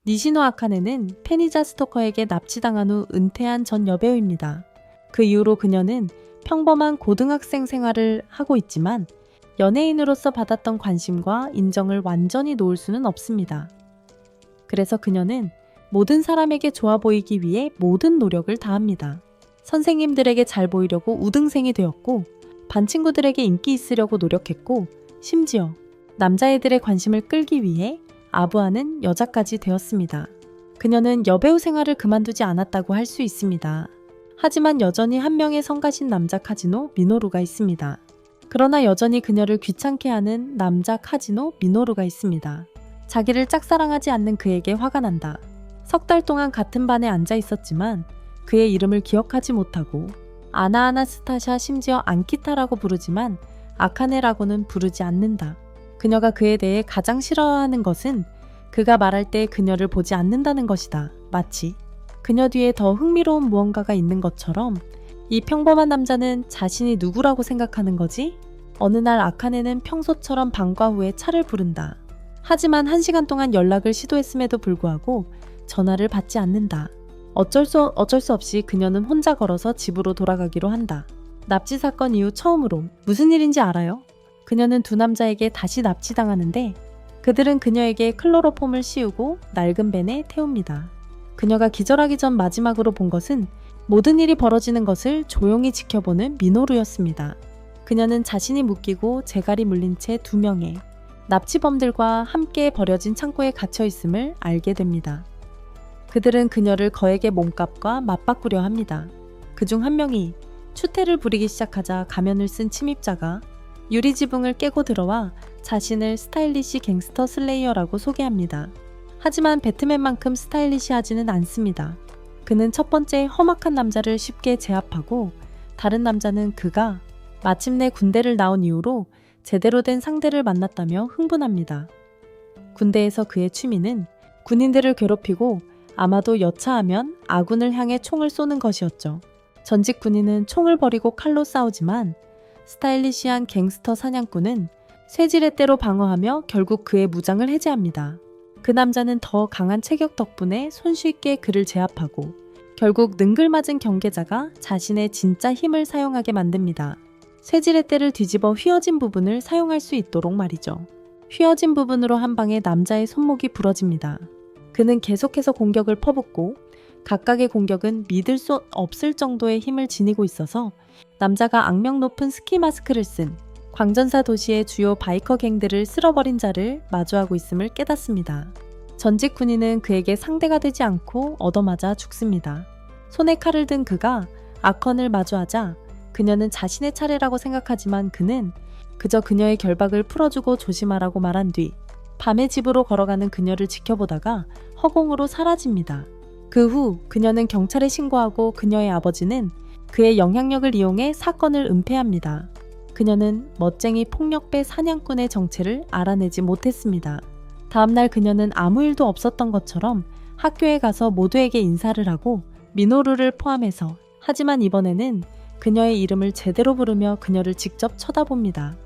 니시노 아카네는 페니자 스토커에게 납치당한 후 은퇴한 전 여배우입니다. 그 이후로 그녀는 평범한 고등학생 생활을 하고 있지만 연예인으로서 받았던 관심과 인정을 완전히 놓을 수는 없습니다. 그래서 그녀는 모든 사람에게 좋아 보이기 위해 모든 노력을 다합니다. 선생님들에게 잘 보이려고 우등생이 되었고, 반 친구들에게 인기 있으려고 노력했고, 심지어 남자애들의 관심을 끌기 위해 아부하는 여자까지 되었습니다. 그녀는 여배우 생활을 그만두지 않았다고 할 수 있습니다. 하지만 여전히 한 명의 성가신 남자 카지노 미노루가 있습니다. 그러나 여전히 그녀를 귀찮게 하는 남자 카지노 미노루가 있습니다. 자기를 짝사랑하지 않는 그에게 화가 난다. 석 달 동안 같은 반에 앉아 있었지만 그의 이름을 기억하지 못하고 아나아나스타샤 심지어 안키타라고 부르지만 아카네라고는 부르지 않는다. 그녀가 그에 대해 가장 싫어하는 것은 그가 말할 때 그녀를 보지 않는다는 것이다. 마치 그녀 뒤에 더 흥미로운 무언가가 있는 것처럼 이 평범한 남자는 자신이 누구라고 생각하는 거지? 어느 날 아카네는 평소처럼 방과 후에 차를 부른다. 하지만 1시간 동안 연락을 시도했음에도 불구하고 전화를 받지 않는다. 어쩔 수 없이 그녀는 혼자 걸어서 집으로 돌아가기로 한다. 납치 사건 이후 처음으로 무슨 일인지 알아요? 그녀는 두 남자에게 다시 납치당하는데 그들은 그녀에게 클로로폼을 씌우고 낡은 벤에 태웁니다. 그녀가 기절하기 전 마지막으로 본 것은 모든 일이 벌어지는 것을 조용히 지켜보는 미노루였습니다. 그녀는 자신이 묶이고 재갈이 물린 채 2명의 납치범들과 함께 버려진 창고에 갇혀 있음을 알게 됩니다. 그들은 그녀를 거액의 몸값과 맞바꾸려 합니다. 그중 한 명이 추태를 부리기 시작하자 가면을 쓴 침입자가 유리지붕을 깨고 들어와 자신을 스타일리시 갱스터 슬레이어라고 소개합니다. 하지만 배트맨만큼 스타일리시하지는 않습니다. 그는 첫 번째 험악한 남자를 쉽게 제압하고 다른 남자는 그가 마침내 군대를 나온 이후로 제대로 된 상대를 만났다며 흥분합니다. 군대에서 그의 취미는 군인들을 괴롭히고 아마도 여차하면 아군을 향해 총을 쏘는 것이었죠. 전직 군인은 총을 버리고 칼로 싸우지만 스타일리시한 갱스터 사냥꾼은 쇠질의 때로 방어하며 결국 그의 무장을 해제합니다. 그 남자는 더 강한 체격 덕분에 손쉽게 그를 제압하고 결국 능글맞은 경계자가 자신의 진짜 힘을 사용하게 만듭니다. 쇠질의 때를 뒤집어 휘어진 부분을 사용할 수 있도록 말이죠. 휘어진 부분으로 한 방에 남자의 손목이 부러집니다. 그는 계속해서 공격을 퍼붓고 각각의 공격은 믿을 수 없을 정도의 힘을 지니고 있어서 남자가 악명 높은 스키 마스크를 쓴 광전사 도시의 주요 바이커 갱들을 쓸어버린 자를 마주하고 있음을 깨닫습니다. 전직 군인은 그에게 상대가 되지 않고 얻어맞아 죽습니다. 손에 칼을 든 그가 아컨을 마주하자 그녀는 자신의 차례라고 생각하지만 그는 그저 그녀의 결박을 풀어주고 조심하라고 말한 뒤 밤에 집으로 걸어가는 그녀를 지켜보다가 허공으로 사라집니다. 그 후 그녀는 경찰에 신고하고 그녀의 아버지는 그의 영향력을 이용해 사건을 은폐합니다. 그녀는 멋쟁이 폭력배 사냥꾼의 정체를 알아내지 못했습니다. 다음날 그녀는 아무 일도 없었던 것처럼 학교에 가서 모두에게 인사를 하고 미노루를 포함해서 하지만 이번에는 그녀의 이름을 제대로 부르며 그녀를 직접 쳐다봅니다.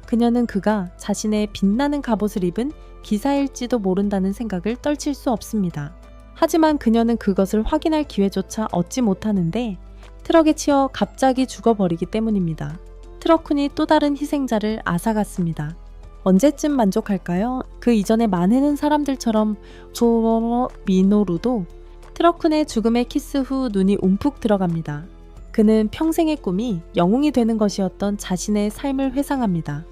그녀는 그가 자신의 빛나는 갑옷을 입은 기사일지도 모른다는 생각을 떨칠 수 없습니다. 하지만 그녀는 그것을 확인할 기회조차 얻지 못하는데 트럭에 치여 갑자기 죽어버리기 때문입니다. 트럭쿤이 또 다른 희생자를 앗아갔습니다. 언제쯤 만족할까요? 그 이전에 많은 사람들처럼 미노루도 트럭쿤의 죽음의 키스 후 눈이 움푹 들어갑니다. 그는 평생의 꿈이 영웅이 되는 것이었던 자신의 삶을 회상합니다.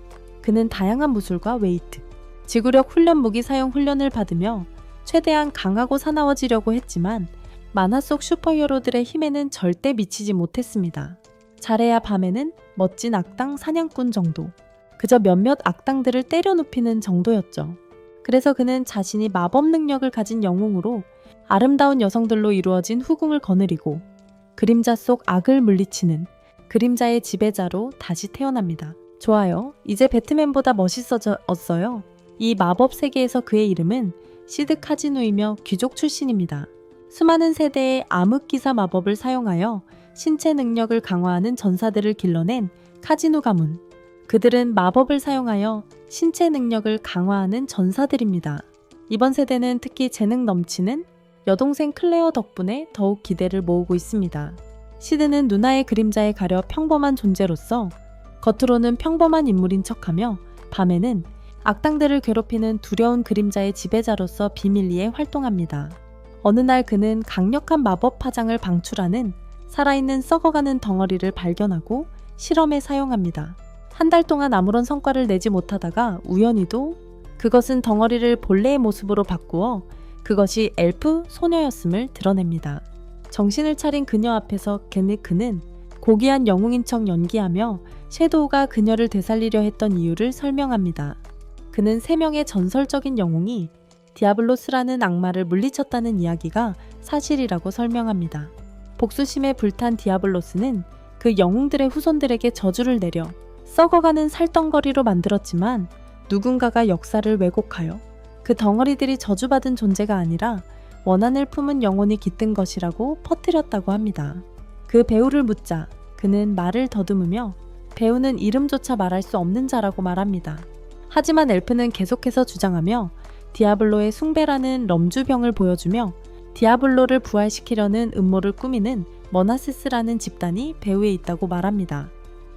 그는 다양한 무술과 웨이트, 지구력 훈련 무기 사용 훈련을 받으며 최대한 강하고 사나워지려고 했지만 만화 속 슈퍼히어로들의 힘에는 절대 미치지 못했습니다. 잘해야 밤에는 멋진 악당 사냥꾼 정도, 그저 몇몇 악당들을 때려 눕히는 정도였죠. 그래서 그는 자신이 마법 능력을 가진 영웅으로 아름다운 여성들로 이루어진 후궁을 거느리고 그림자 속 악을 물리치는 그림자의 지배자로 다시 태어납니다. 좋아요. 이제 배트맨보다 멋있어졌어요. 이 마법 세계에서 그의 이름은 시드 카지누이며 귀족 출신입니다. 수많은 세대의 암흑기사 마법을 사용하여 신체 능력을 강화하는 전사들을 길러낸 카지누 가문. 그들은 마법을 사용하여 신체 능력을 강화하는 전사들입니다. 이번 세대는 특히 재능 넘치는 여동생 클레어 덕분에 더욱 기대를 모으고 있습니다. 시드는 누나의 그림자에 가려 평범한 존재로서 겉으로는 평범한 인물인 척하며 밤에는 악당들을 괴롭히는 두려운 그림자의 지배자로서 비밀리에 활동합니다. 어느 날 그는 강력한 마법 파장을 방출하는 살아있는 썩어가는 덩어리를 발견하고 실험에 사용합니다. 한 달 동안 아무런 성과를 내지 못하다가 우연히도 그것은 덩어리를 본래의 모습으로 바꾸어 그것이 엘프 소녀였음을 드러냅니다. 정신을 차린 그녀 앞에서 게네크는 고귀한 영웅인 척 연기하며 섀도우가 그녀를 되살리려 했던 이유를 설명합니다. 그는 3명의 전설적인 영웅이 디아블로스라는 악마를 물리쳤다는 이야기가 사실이라고 설명합니다. 복수심에 불탄 디아블로스는 그 영웅들의 후손들에게 저주를 내려 썩어가는 살덩거리로 만들었지만 누군가가 역사를 왜곡하여 그 덩어리들이 저주받은 존재가 아니라 원한을 품은 영혼이 깃든 것이라고 퍼뜨렸다고 합니다. 그 배우를 묻자 그는 말을 더듬으며 배우는 이름조차 말할 수 없는 자라고 말합니다. 하지만 엘프는 계속해서 주장하며 디아블로의 숭배라는 럼주병을 보여주며 디아블로를 부활시키려는 음모를 꾸미는 머나세스라는 집단이 배후에 있다고 말합니다.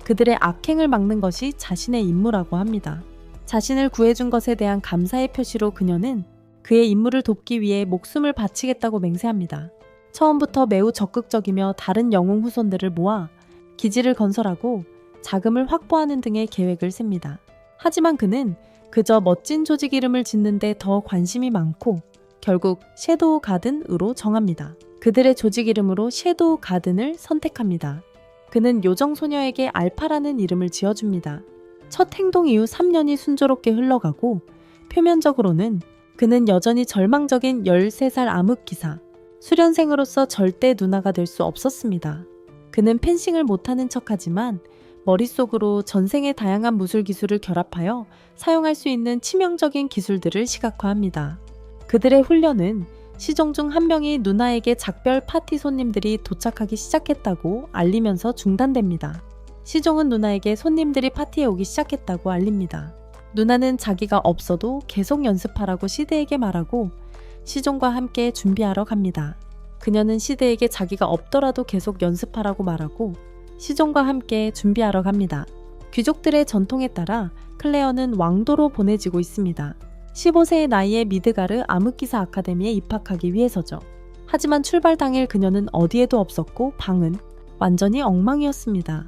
그들의 악행을 막는 것이 자신의 임무라고 합니다. 자신을 구해준 것에 대한 감사의 표시로 그녀는 그의 임무를 돕기 위해 목숨을 바치겠다고 맹세합니다. 처음부터 매우 적극적이며 다른 영웅 후손들을 모아 기지를 건설하고 자금을 확보하는 등의 계획을 셉니다. 하지만 그는 그저 멋진 조직 이름을 짓는데 더 관심이 많고 결국 섀도우 가든으로 정합니다. 그들의 조직 이름으로 섀도우 가든을 선택합니다. 그는 요정 소녀에게 알파라는 이름을 지어줍니다. 첫 행동 이후 3년이 순조롭게 흘러가고 표면적으로는 그는 여전히 절망적인 13살 암흑기사, 수련생으로서 절대 누나가 될 수 없었습니다. 그는 펜싱을 못하는 척하지만 머릿속으로 전생의 다양한 무술 기술을 결합하여 사용할 수 있는 치명적인 기술들을 시각화합니다. 그들의 훈련은 시종 중 한 명이 누나에게 작별 파티 손님들이 도착하기 시작했다고 알리면서 중단됩니다. 시종은 누나에게 손님들이 파티에 오기 시작했다고 알립니다. 누나는 자기가 없어도 계속 연습하라고 시드에게 말하고 시종과 함께 준비하러 갑니다. 그녀는 시드에게 자기가 없더라도 계속 연습하라고 말하고 시종과 함께 준비하러 갑니다. 귀족들의 전통에 따라 클레어는 왕도로 보내지고 있습니다. 15세의 나이에 미드가르 암흑기사 아카데미에 입학하기 위해서죠. 하지만 출발 당일 그녀는 어디에도 없었고 방은 완전히 엉망이었습니다.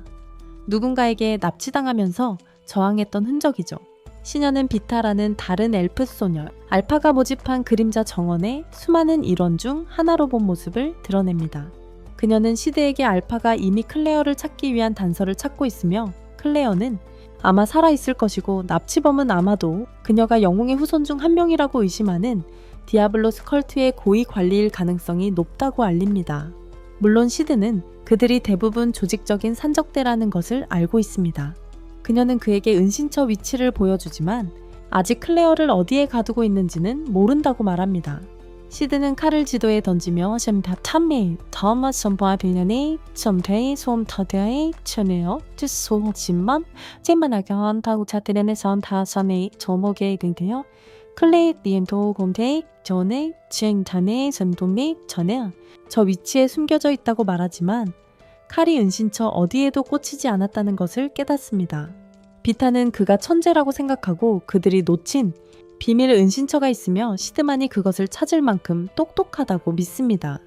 누군가에게 납치당하면서 저항했던 흔적이죠. 시녀는 비타라는 다른 엘프 소녀, 알파가 모집한 그림자 정원의 수많은 일원 중 하나로 본 모습을 드러냅니다. 그녀는 시드에게 알파가 이미 클레어를 찾기 위한 단서를 찾고 있으며 클레어는 아마 살아있을 것이고 납치범은 아마도 그녀가 영웅의 후손 중 한 명이라고 의심하는 디아블로스 컬트의 고위 관리일 가능성이 높다고 알립니다. 물론 시드는 그들이 대부분 조직적인 산적대라는 것을 알고 있습니다. 그녀는 그에게 은신처 위치를 보여주지만 아직 클레어를 어디에 가두고 있는지는 모른다고 말합니다. 시드는 칼을 지도에 던지며 샴파탐메 더머 선보아 비냐니 점대이 솜 터대이 천에요 뜻소지만 찜만하게 한다고 차트레네 선다선의 조목에 근데요 클레이 리엠도 곰데이 전에 지행단의 선동이 전에 저 위치에 숨겨져 있다고 말하지만 칼이 은신처 어디에도 꽂히지 않았다는 것을 깨닫습니다. 비타는 그가 천재라고 생각하고 그들이 놓친 비밀 은신처가 있으며 시드만이 그것을 찾을 만큼 똑똑하다고 믿습니다.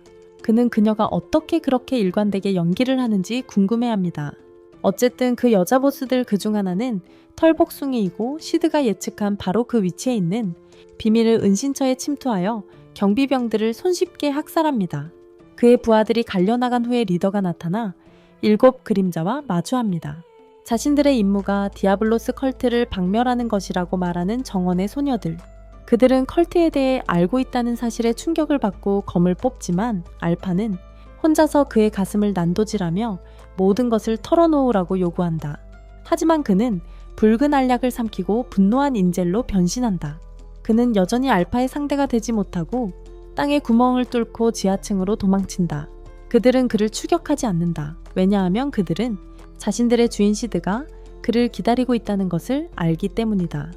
그는 그녀가 어떻게 그렇게 일관되게 연기를 하는지 궁금해합니다. 어쨌든 그 여자 보스들 그중 하나는 털복숭이이고 시드가 예측한 바로 그 위치에 있는 비밀을 은신처에 침투하여 경비병들을 손쉽게 학살합니다. 그의 부하들이 갈려나간 후에 리더가 나타나 7 그림자와 마주합니다. 자신들의 임무가 디아블로스 컬트를 박멸하는 것이라고 말하는 정원의 소녀들. 그들은 컬트에 대해 알고 있다는 사실에 충격을 받고 검을 뽑지만 알파는 혼자서 그의 가슴을 난도질하며 모든 것을 털어놓으라고 요구한다. 하지만 그는 붉은 알약을 삼키고 분노한 인젤로 변신한다. 그는 여전히 알파의 상대가 되지 못하고 땅에 구멍을 뚫고 지하층으로 도망친다. 그들은 그를 추격하지 않는다. 왜냐하면 그들은 자신들의 주인 시드가 그를 기다리고 있다는 것을 알기 때문이다.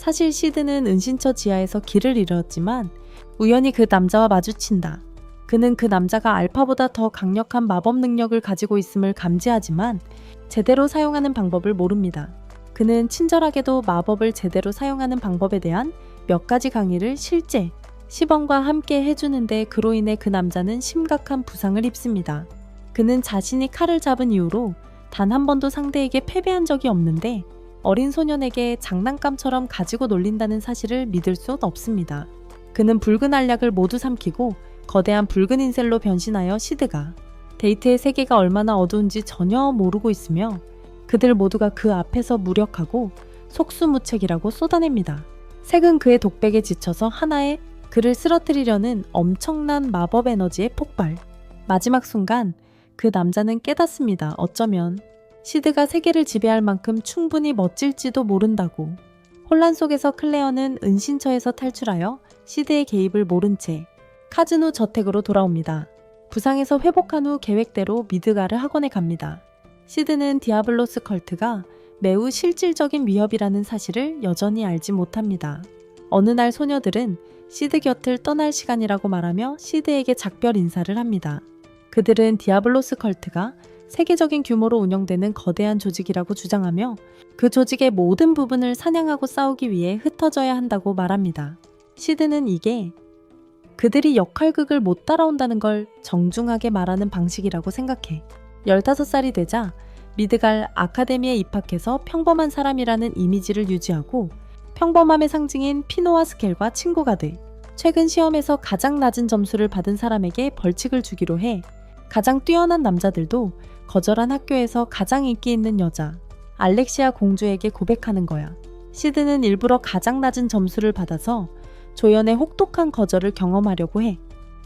사실 시드는 은신처 지하에서 길을 잃었지만 우연히 그 남자와 마주친다. 그는 그 남자가 알파보다 더 강력한 마법 능력을 가지고 있음을 감지하지만 제대로 사용하는 방법을 모릅니다. 그는 친절하게도 마법을 제대로 사용하는 방법에 대한 몇 가지 강의를 실제 시범과 함께 해주는데 그로 인해 그 남자는 심각한 부상을 입습니다. 그는 자신이 칼을 잡은 이후로 단 한 번도 상대에게 패배한 적이 없는데 어린 소년에게 장난감처럼 가지고 놀린다는 사실을 믿을 수 없습니다. 그는 붉은 알약을 모두 삼키고 거대한 붉은 인셀로 변신하여 시드가 데이트의 세계가 얼마나 어두운지 전혀 모르고 있으며 그들 모두가 그 앞에서 무력하고 속수무책이라고 쏟아냅니다. 색은 그의 독백에 지쳐서 하나의 그를 쓰러뜨리려는 엄청난 마법 에너지의 폭발. 마지막 순간 그 남자는 깨닫습니다. 어쩌면 시드가 세계를 지배할 만큼 충분히 멋질지도 모른다고. 혼란 속에서 클레어는 은신처에서 탈출하여 시드의 개입을 모른 채 카즈노 저택으로 돌아옵니다. 부상에서 회복한 후 계획대로 미드가르 학원에 갑니다. 시드는 디아블로스 컬트가 매우 실질적인 위협이라는 사실을 여전히 알지 못합니다. 어느 날 소녀들은 시드 곁을 떠날 시간이라고 말하며 시드에게 작별 인사를 합니다. 그들은 디아블로스 컬트가 세계적인 규모로 운영되는 거대한 조직이라고 주장하며 그 조직의 모든 부분을 사냥하고 싸우기 위해 흩어져야 한다고 말합니다. 시드는 이게 그들이 역할극을 못 따라온다는 걸 정중하게 말하는 방식이라고 생각해. 15살이 되자 미드갈 아카데미에 입학해서 평범한 사람이라는 이미지를 유지하고 평범함의 상징인 피노와 스켈과 친구가 돼. 최근 시험에서 가장 낮은 점수를 받은 사람에게 벌칙을 주기로 해. 가장 뛰어난 남자들도 거절한 학교에서 가장 인기 있는 여자 알렉시아 공주에게 고백하는 거야. 시드는 일부러 가장 낮은 점수를 받아서 조연의 혹독한 거절을 경험하려고 해.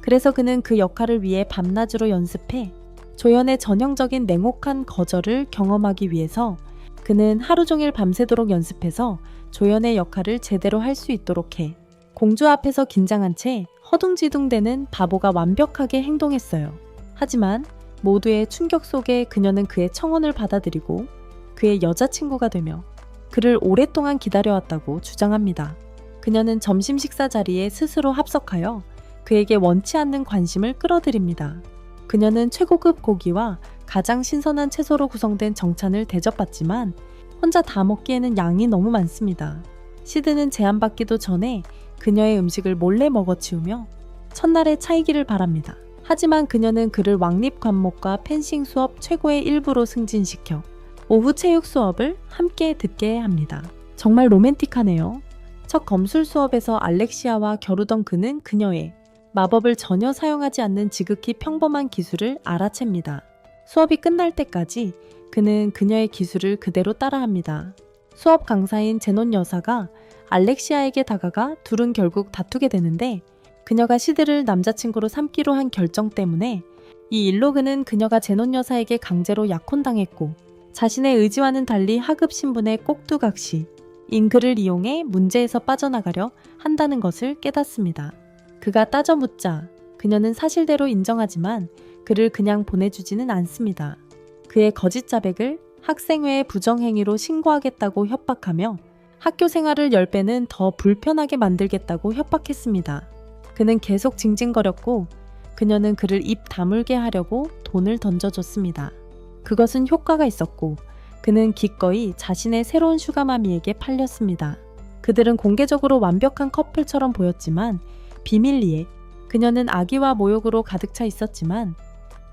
그래서 그는 그 역할을 위해 밤낮으로 연습해. 조연의 전형적인 냉혹한 거절을 경험하기 위해서 그는 하루 종일 밤새도록 연습해서 조연의 역할을 제대로 할 수 있도록 해. 공주 앞에서 긴장한 채 허둥지둥대는 바보가 완벽하게 행동했어요. 하지만 모두의 충격 속에 그녀는 그의 청혼을 받아들이고 그의 여자친구가 되며 그를 오랫동안 기다려왔다고 주장합니다. 그녀는 점심 식사 자리에 스스로 합석하여 그에게 원치 않는 관심을 끌어들입니다. 그녀는 최고급 고기와 가장 신선한 채소로 구성된 정찬을 대접받지만 혼자 다 먹기에는 양이 너무 많습니다. 시드는 제안받기도 전에 그녀의 음식을 몰래 먹어치우며 첫날의 차이기를 바랍니다. 하지만 그녀는 그를 왕립 과목과 펜싱 수업 최고의 일부로 승진시켜 오후 체육 수업을 함께 듣게 합니다. 정말 로맨틱하네요. 첫 검술 수업에서 알렉시아와 겨루던 그는 그녀의 마법을 전혀 사용하지 않는 지극히 평범한 기술을 알아챕니다. 수업이 끝날 때까지 그는 그녀의 기술을 그대로 따라합니다. 수업 강사인 제논 여사가 알렉시아에게 다가가 둘은 결국 다투게 되는데 그녀가 시드를 남자친구로 삼기로 한 결정 때문에 이 일로 그는 그녀가 제논 여사에게 강제로 약혼당했고 자신의 의지와는 달리 하급 신분의 꼭두각시 잉크를 이용해 문제에서 빠져나가려 한다는 것을 깨닫습니다. 그가 따져 묻자 그녀는 사실대로 인정하지만 그를 그냥 보내주지는 않습니다. 그의 거짓 자백을 학생회의 부정행위로 신고하겠다고 협박하며 학교 생활을 10배는 더 불편하게 만들겠다고 협박했습니다. 그는 계속 징징거렸고 그녀는 그를 입 다물게 하려고 돈을 던져줬습니다. 그것은 효과가 있었고 그는 기꺼이 자신의 새로운 슈가마미에게 팔렸습니다. 그들은 공개적으로 완벽한 커플처럼 보였지만 비밀리에 그녀는 악의와 모욕으로 가득 차 있었지만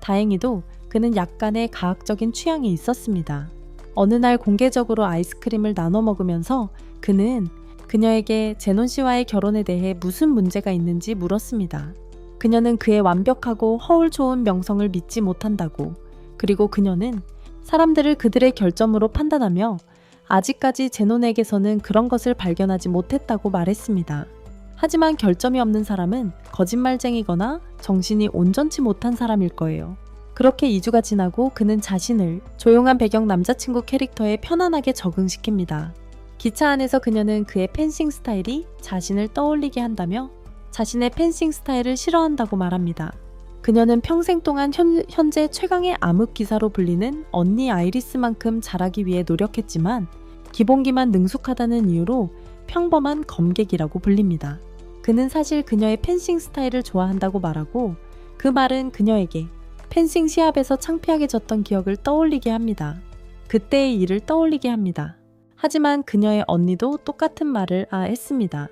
다행히도 그는 약간의 가학적인 취향이 있었습니다. 어느 날 공개적으로 아이스크림을 나눠 먹으면서 그는 그녀에게 제논 씨와의 결혼에 대해 무슨 문제가 있는지 물었습니다. 그녀는 그의 완벽하고 허울 좋은 명성을 믿지 못한다고, 그리고 그녀는 사람들을 그들의 결점으로 판단하며 아직까지 제논에게서는 그런 것을 발견하지 못했다고 말했습니다. 하지만 결점이 없는 사람은 거짓말쟁이거나 정신이 온전치 못한 사람일 거예요. 그렇게 2주가 지나고 그는 자신을 조용한 배경 남자친구 캐릭터에 편안하게 적응시킵니다. 기차 안에서 그녀는 그의 펜싱 스타일이 자신을 떠올리게 한다며 자신의 펜싱 스타일을 싫어한다고 말합니다. 그녀는 평생 동안 현재 최강의 암흑 기사로 불리는 언니 아이리스만큼 잘하기 위해 노력했지만 기본기만 능숙하다는 이유로 평범한 검객이라고 불립니다. 그는 사실 그녀의 펜싱 스타일을 좋아한다고 말하고 그 말은 그녀에게 펜싱 시합에서 창피하게 졌던 기억을 떠올리게 합니다. 그때의 일을 떠올리게 합니다. 하지만 그녀의 언니도 똑같은 말을 했습니다.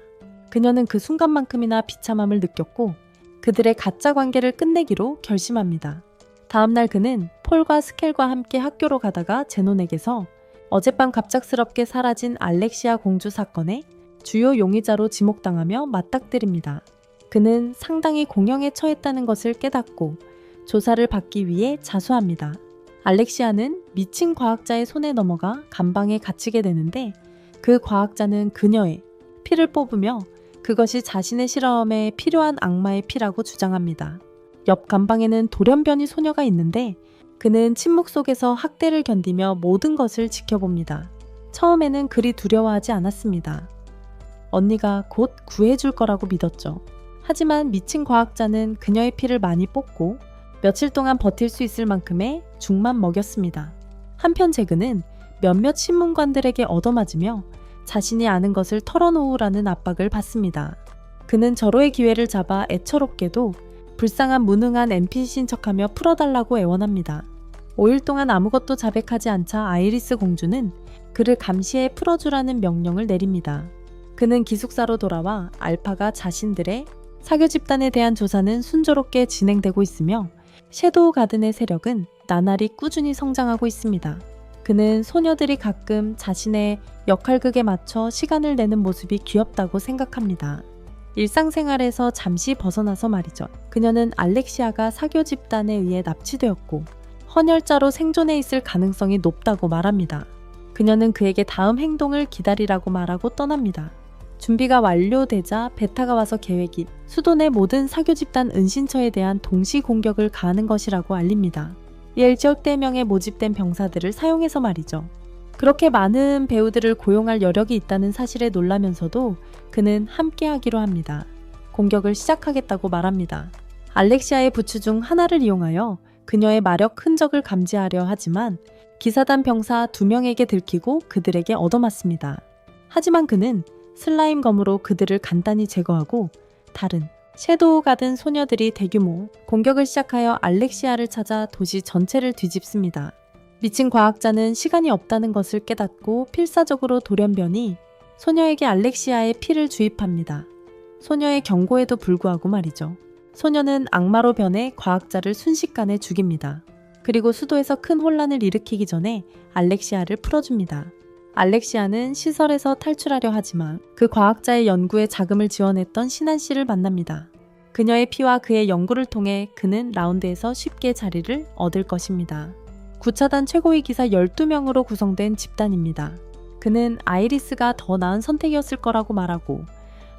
그녀는 그 순간만큼이나 비참함을 느꼈고 그들의 가짜 관계를 끝내기로 결심합니다. 다음날 그는 폴과 스켈과 함께 학교로 가다가 제논에게서 어젯밤 갑작스럽게 사라진 알렉시아 공주 사건의 주요 용의자로 지목당하며 맞닥뜨립니다. 그는 상당히 공형에 처했다는 것을 깨닫고 조사를 받기 위해 자수합니다. 알렉시아는 미친 과학자의 손에 넘어가 감방에 갇히게 되는데 그 과학자는 그녀의 피를 뽑으며 그것이 자신의 실험에 필요한 악마의 피라고 주장합니다. 옆 감방에는 돌연변이 소녀가 있는데 그는 침묵 속에서 학대를 견디며 모든 것을 지켜봅니다. 처음에는 그리 두려워하지 않았습니다. 언니가 곧 구해줄 거라고 믿었죠. 하지만 미친 과학자는 그녀의 피를 많이 뽑고 며칠 동안 버틸 수 있을 만큼의 죽만 먹였습니다. 한편 제그는 몇몇 신문관들에게 얻어맞으며 자신이 아는 것을 털어놓으라는 압박을 받습니다. 그는 절호의 기회를 잡아 애처롭게도 불쌍한 무능한 NPC인 척하며 풀어달라고 애원합니다. 5일 동안 아무것도 자백하지 않자 아이리스 공주는 그를 감시해 풀어주라는 명령을 내립니다. 그는 기숙사로 돌아와 알파가 자신들의 사교 집단에 대한 조사는 순조롭게 진행되고 있으며 섀도우 가든의 세력은 나날이 꾸준히 성장하고 있습니다. 그는 소녀들이 가끔 자신의 역할극에 맞춰 시간을 내는 모습이 귀엽다고 생각합니다. 일상생활에서 잠시 벗어나서 말이죠. 그녀는 알렉시아가 사교 집단에 의해 납치되었고 헌혈자로 생존해 있을 가능성이 높다고 말합니다. 그녀는 그에게 다음 행동을 기다리라고 말하고 떠납니다. 준비가 완료되자 베타가 와서 계획인 수도 내 모든 사교 집단 은신처에 대한 동시 공격을 가하는 것이라고 알립니다. 옐 절대 명에 모집된 병사들을 사용해서 말이죠. 그렇게 많은 배우들을 고용할 여력이 있다는 사실에 놀라면서도 그는 함께하기로 합니다. 공격을 시작하겠다고 말합니다. 알렉시아의 부츠 중 하나를 이용하여 그녀의 마력 흔적을 감지하려 하지만 기사단 병사 2명에게 들키고 그들에게 얻어맞습니다. 하지만 그는 슬라임 검으로 그들을 간단히 제거하고 다른 섀도우 가든 소녀들이 대규모 공격을 시작하여 알렉시아를 찾아 도시 전체를 뒤집습니다. 미친 과학자는 시간이 없다는 것을 깨닫고 필사적으로 돌연변이 소녀에게 알렉시아의 피를 주입합니다. 소녀의 경고에도 불구하고 말이죠. 소녀는 악마로 변해 과학자를 순식간에 죽입니다. 그리고 수도에서 큰 혼란을 일으키기 전에 알렉시아를 풀어줍니다. 알렉시아는 시설에서 탈출하려 하지만 그 과학자의 연구에 자금을 지원했던 신한 씨를 만납니다. 그녀의 피와 그의 연구를 통해 그는 라운드에서 쉽게 자리를 얻을 것입니다. 9차단 최고위 기사 12명으로 구성된 집단입니다. 그는 아이리스가 더 나은 선택이었을 거라고 말하고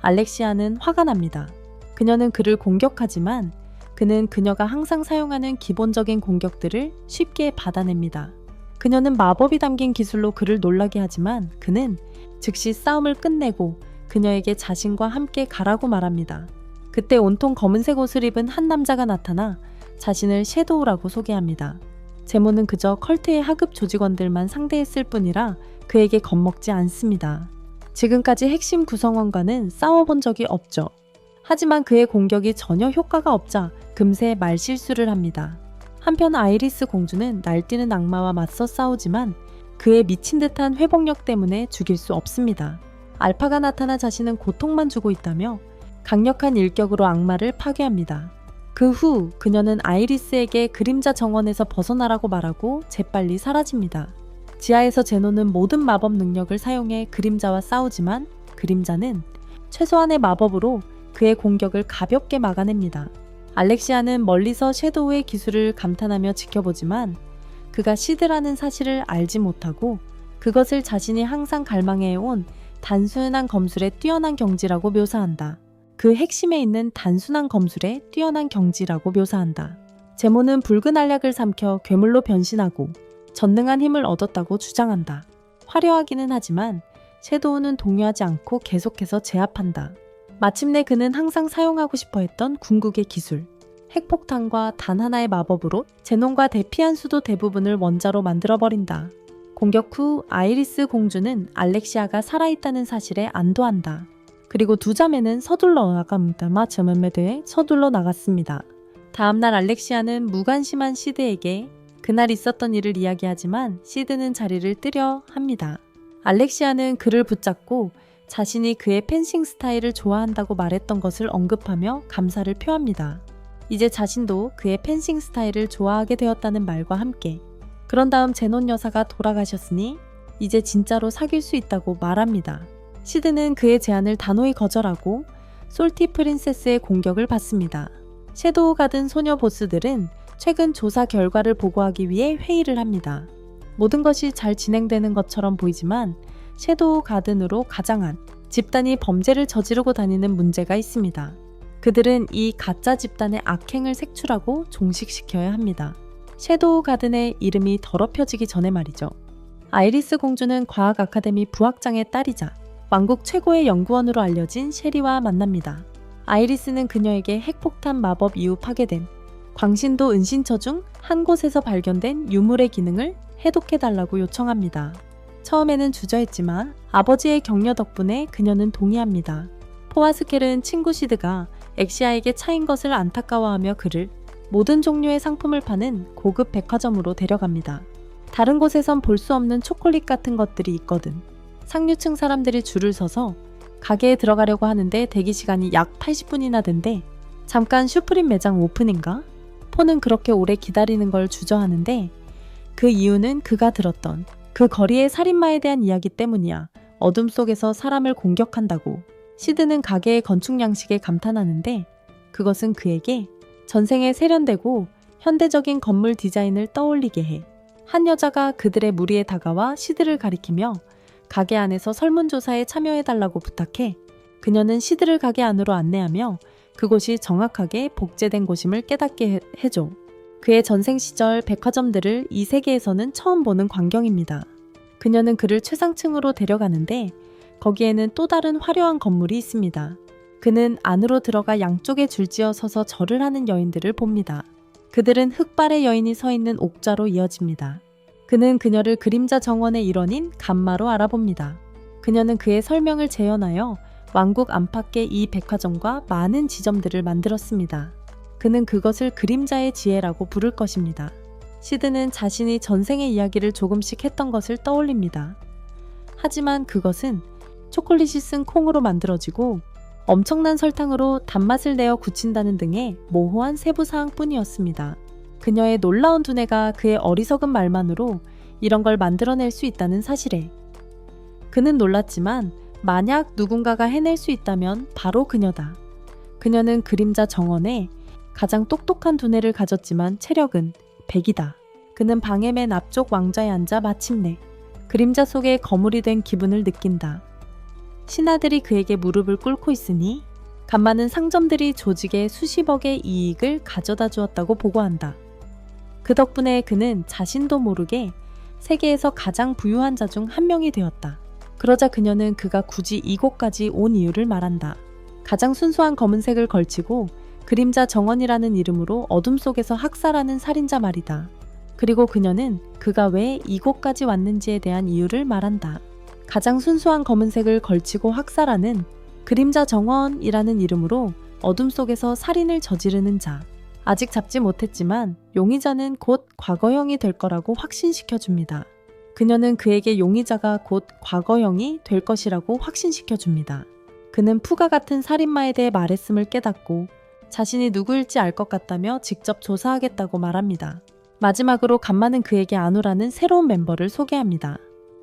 알렉시아는 화가 납니다. 그녀는 그를 공격하지만 그는 그녀가 항상 사용하는 기본적인 공격들을 쉽게 받아냅니다. 그녀는 마법이 담긴 기술로 그를 놀라게 하지만 그는 즉시 싸움을 끝내고 그녀에게 자신과 함께 가라고 말합니다. 그때 온통 검은색 옷을 입은 한 남자가 나타나 자신을 섀도우라고 소개합니다. 제모는 그저 컬트의 하급 조직원들만 상대했을 뿐이라 그에게 겁먹지 않습니다. 지금까지 핵심 구성원과는 싸워본 적이 없죠. 하지만 그의 공격이 전혀 효과가 없자 금세 말실수를 합니다. 한편 아이리스 공주는 날뛰는 악마와 맞서 싸우지만 그의 미친 듯한 회복력 때문에 죽일 수 없습니다. 알파가 나타나 자신은 고통만 주고 있다며 강력한 일격으로 악마를 파괴합니다. 그 후 그녀는 아이리스에게 그림자 정원에서 벗어나라고 말하고 재빨리 사라집니다. 지하에서 제노는 모든 마법 능력을 사용해 그림자와 싸우지만 그림자는 최소한의 마법으로 그의 공격을 가볍게 막아냅니다. 알렉시아는 멀리서 섀도우의 기술을 감탄하며 지켜보지만 그가 시드라는 사실을 알지 못하고 그것을 자신이 항상 갈망해온 단순한 검술의 뛰어난 경지라고 묘사한다. 그 핵심에 있는 단순한 검술의 뛰어난 경지라고 묘사한다. 제모는 붉은 알약을 삼켜 괴물로 변신하고 전능한 힘을 얻었다고 주장한다. 화려하기는 하지만 섀도우는 동요하지 않고 계속해서 제압한다. 마침내 그는 항상 사용하고 싶어 했던 궁극의 기술, 핵폭탄과 단 하나의 마법으로 제논과 대피한 수도 대부분을 원자로 만들어버린다. 공격 후 아이리스 공주는 알렉시아가 살아있다는 사실에 안도한다. 그리고 두 자매는 서둘러 나갔습니다. 다음날 알렉시아는 무관심한 시드에게 그날 있었던 일을 이야기하지만 시드는 자리를 뜨려 합니다. 알렉시아는 그를 붙잡고 자신이 그의 펜싱 스타일을 좋아한다고 말했던 것을 언급하며 감사를 표합니다. 이제 자신도 그의 펜싱 스타일을 좋아하게 되었다는 말과 함께 그런 다음 제논 여사가 돌아가셨으니 이제 진짜로 사귈 수 있다고 말합니다. 시드는 그의 제안을 단호히 거절하고 솔티 프린세스의 공격을 받습니다. 섀도우 가든 소녀 보스들은 최근 조사 결과를 보고하기 위해 회의를 합니다. 모든 것이 잘 진행되는 것처럼 보이지만 섀도우 가든으로 가장한 집단이 범죄를 저지르고 다니는 문제가 있습니다. 그들은 이 가짜 집단의 악행을 색출하고 종식시켜야 합니다. 섀도우 가든의 이름이 더럽혀지기 전에 말이죠. 아이리스 공주는 과학 아카데미 부학장의 딸이자 왕국 최고의 연구원으로 알려진 셰리와 만납니다. 아이리스는 그녀에게 핵폭탄 마법 이후 파괴된 광신도 은신처 중 한 곳에서 발견된 유물의 기능을 해독해달라고 요청합니다. 처음에는 주저했지만 아버지의 격려 덕분에 그녀는 동의합니다. 포아스켈은 친구 시드가 엑시아에게 차인 것을 안타까워하며 그를 모든 종류의 상품을 파는 고급 백화점으로 데려갑니다. 다른 곳에선 볼 수 없는 초콜릿 같은 것들이 있거든. 상류층 사람들이 줄을 서서 가게에 들어가려고 하는데 대기 시간이 약 80분이나 된대. 잠깐 슈프림 매장 오픈인가? 포는 그렇게 오래 기다리는 걸 주저하는데 그 이유는 그가 들었던 그 거리의 살인마에 대한 이야기 때문이야. 어둠 속에서 사람을 공격한다고. 시드는 가게의 건축 양식에 감탄하는데 그것은 그에게 전생에 세련되고 현대적인 건물 디자인을 떠올리게 해. 한 여자가 그들의 무리에 다가와 시드를 가리키며 가게 안에서 설문조사에 참여해달라고 부탁해. 그녀는 시드를 가게 안으로 안내하며 그곳이 정확하게 복제된 곳임을 깨닫게 해줘. 그의 전생 시절 백화점들을 이 세계에서는 처음 보는 광경입니다. 그녀는 그를 최상층으로 데려가는데 거기에는 또 다른 화려한 건물이 있습니다. 그는 안으로 들어가 양쪽에 줄지어 서서 절을 하는 여인들을 봅니다. 그들은 흑발의 여인이 서 있는 옥좌로 이어집니다. 그는 그녀를 그림자 정원의 일원인 감마로 알아봅니다. 그녀는 그의 설명을 재현하여 왕국 안팎의 이 백화점과 많은 지점들을 만들었습니다. 그는 그것을 그림자의 지혜라고 부를 것입니다. 시드는 자신이 전생의 이야기를 조금씩 했던 것을 떠올립니다. 하지만 그것은 초콜릿이 쓴 콩으로 만들어지고 엄청난 설탕으로 단맛을 내어 굳힌다는 등의 모호한 세부사항뿐이었습니다. 그녀의 놀라운 두뇌가 그의 어리석은 말만으로 이런 걸 만들어낼 수 있다는 사실에 그는 놀랐지만 만약 누군가가 해낼 수 있다면 바로 그녀다. 그녀는 그림자 정원에 가장 똑똑한 두뇌를 가졌지만 체력은 100이다. 그는 방의 맨 앞쪽 왕좌에 앉아 마침내 그림자 속에 거물이 된 기분을 느낀다. 신하들이 그에게 무릎을 꿇고 있으니 간만은 상점들이 조직에 수십억의 이익을 가져다 주었다고 보고한다. 그 덕분에 그는 자신도 모르게 세계에서 가장 부유한 자 중 한 명이 되었다. 그러자 그녀는 그가 굳이 이곳까지 온 이유를 말한다. 가장 순수한 검은색을 걸치고 그림자 정원이라는 이름으로 어둠 속에서 학살하는 살인자 말이다. 그리고 그녀는 그가 왜 이곳까지 왔는지에 대한 이유를 말한다. 가장 순수한 검은색을 걸치고 학살하는 그림자 정원이라는 이름으로 어둠 속에서 살인을 저지르는 자. 아직 잡지 못했지만 용의자는 곧 과거형이 될 거라고 확신시켜줍니다. 그녀는 그에게 용의자가 곧 과거형이 될 것이라고 확신시켜줍니다. 그는 푸가 같은 살인마에 대해 말했음을 깨닫고 자신이 누구일지 알 것 같다며 직접 조사하겠다고 말합니다. 마지막으로 간만은 그에게 아누라는 새로운 멤버를 소개합니다.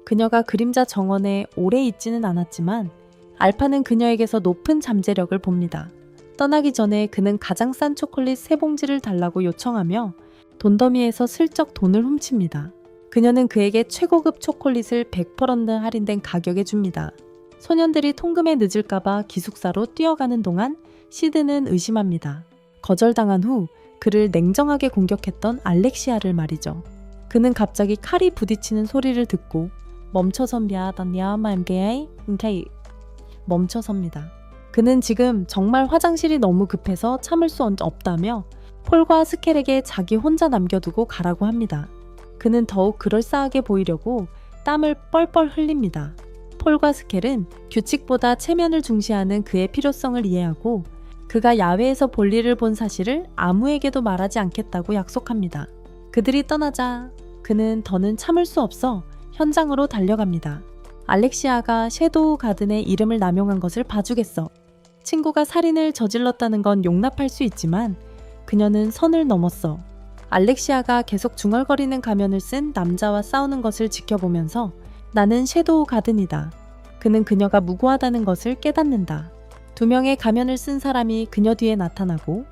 그녀가 그림자 정원에 오래 있지는 않았지만 알파는 그녀에게서 높은 잠재력을 봅니다. 떠나기 전에 그는 가장 싼 초콜릿 3봉지를 달라고 요청하며 돈더미에서 슬쩍 돈을 훔칩니다. 그녀는 그에게 최고급 초콜릿을 100% 할인된 가격에 줍니다. 소년들이 통금에 늦을까봐 기숙사로 뛰어가는 동안 시드는 의심합니다. 거절당한 후 그를 냉정하게 공격했던 알렉시아를 말이죠. 그는 갑자기 칼이 부딪히는 소리를 듣고 멈춰섭니다. 멈춰섭니다. 그는 지금 정말 화장실이 너무 급해서 참을 수 없다며 폴과 스켈에게 자기 혼자 남겨두고 가라고 합니다. 그는 더욱 그럴싸하게 보이려고 땀을 뻘뻘 흘립니다. 폴과 스켈은 규칙보다 체면을 중시하는 그의 필요성을 이해하고 그가 야외에서 볼일을 본 사실을 아무에게도 말하지 않겠다고 약속합니다. 그들이 떠나자 그는 더는 참을 수 없어 현장으로 달려갑니다. 알렉시아가 섀도우 가든의 이름을 남용한 것을 봐주겠어. 친구가 살인을 저질렀다는 건 용납할 수 있지만 그녀는 선을 넘었어. 알렉시아가 계속 중얼거리는 가면을 쓴 남자와 싸우는 것을 지켜보면서 나는 섀도우 가든이다. 그는 그녀가 무고하다는 것을 깨닫는다. 2명의 가면을 쓴 사람이 그녀 뒤에 나타나고